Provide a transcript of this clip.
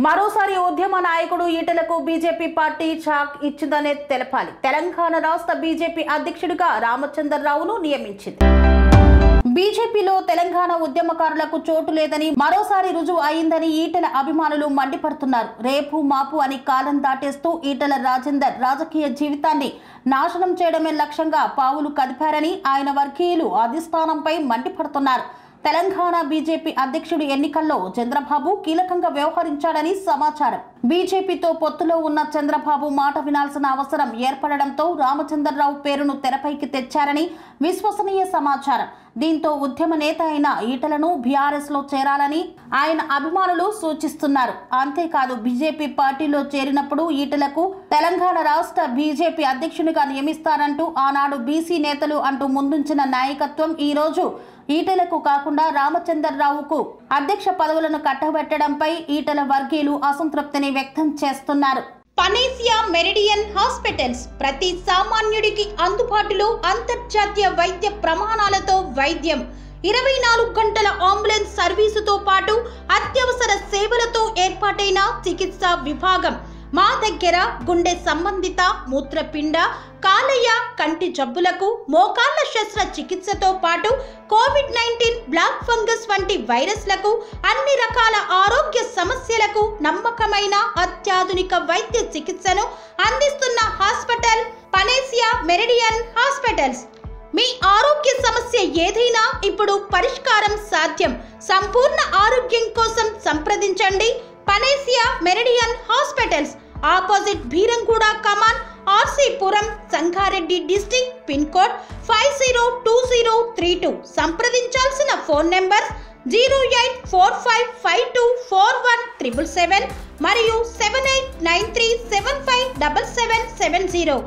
మరోసారి ఉద్యమ నాయకుడు ఈటలకు బీజేపీ పార్టీ షాక్ ఇచ్చిందనే తెలపాలి. తెలంగాణ రాష్ట్ర బీజేపీ అధ్యక్షుడిగా రామచంద్రరావును నియమించింది. బీజేపీలో తెలంగాణ ఉద్యమకారులకు చోటు లేదని మరోసారి రుజువు అయిందని ఈటల అభిమానులు మండిపడుతున్నారు. రేపు మాపు అని కాలం దాటేస్తూ ఈటల రాజేందర్ రాజకీయ జీవితాన్ని నాశనం చేయడమే లక్ష్యంగా పావులు కదిపారని ఆయన వర్గీయులు అధిష్టానంపై మండిపడుతున్నారు. తెలంగాణ బీజేపీ అధ్యక్షుడి ఎన్నికల్లో చంద్రబాబు కీలకంగా వ్యవహరించాడని సమాచారం. బీజేపీతో పొత్తులో ఉన్న చంద్రబాబు మాట వినాల్సిన అవసరం ఏర్పడడంతో రామచంద్రరావు పేరును తెరపైకి తెచ్చారని విశ్వసనీయ సమాచారం. దీంతో ఉద్యమ నేత అయిన ఈటలను బీఆర్ఎస్ లో చేరాలని ఆయన అభిమానులు సూచిస్తున్నారు. అంతేకాదు బీజేపీ పార్టీలో చేరినప్పుడు ఈటలకు తెలంగాణ రాష్ట్ర బీజేపీ అధ్యక్షునిగా నియమిస్తారంటూ ఆనాడు బీసీ నేతలు అంటూ ముందుంచిన నాయకత్వం ఈ రోజు ఈటలకు కాకుండా రామచంద్రరావుకు అధ్యక్ష పదవులను కట్టబెట్టడంపై ఈటల వర్గీయులు అసంతృప్తిని వ్యక్తం చేస్తున్నారు. పనేసియా మెరిడియన్ హాస్పిటల్స్ ప్రతి సామాన్యుడికి అందుబాటులో అంతర్జాతీయ వైద్య ప్రమాణాలతో వైద్యం, 24 గంటల అంబులెన్స్ సర్వీసుతో పాటు అత్యవసర సేవలతో ఏర్పాటైన చికిత్సా విభాగం. మా దగ్గర గుండె సంబంధిత, మూత్రపిండ, కాలేయ, కంటి జబ్బులకు, మోకాళ్ల శస్త్ర చికిత్సతో పాటు కోవిడ్-19, బ్లాక్ ఫంగస్ వంటి వైరస్లకు, అన్ని రకాల ఆరోగ్య సమస్యలకు నమ్మకమైన అత్యాధునిక వైద్య చికిత్సను అందిస్తున్న హాస్పిటల్ పనేసియా మెరిడియన్ హాస్పిటల్స్. మీ ఆరోగ్య సమస్య ఏదైనా ఇప్పుడు పరిష్కారం సాధ్యం. సంపూర్ణ ఆరోగ్యం కోసం సంప్రదించండి panacea meridian hospitals. Opposite Beeramguda కమాన్, RC Puram, Sangareddy district. Pin code 502032. సంప్రదించాల్సిన ఫోన్ నెంబర్ 0845524177 మరియు 7893757770.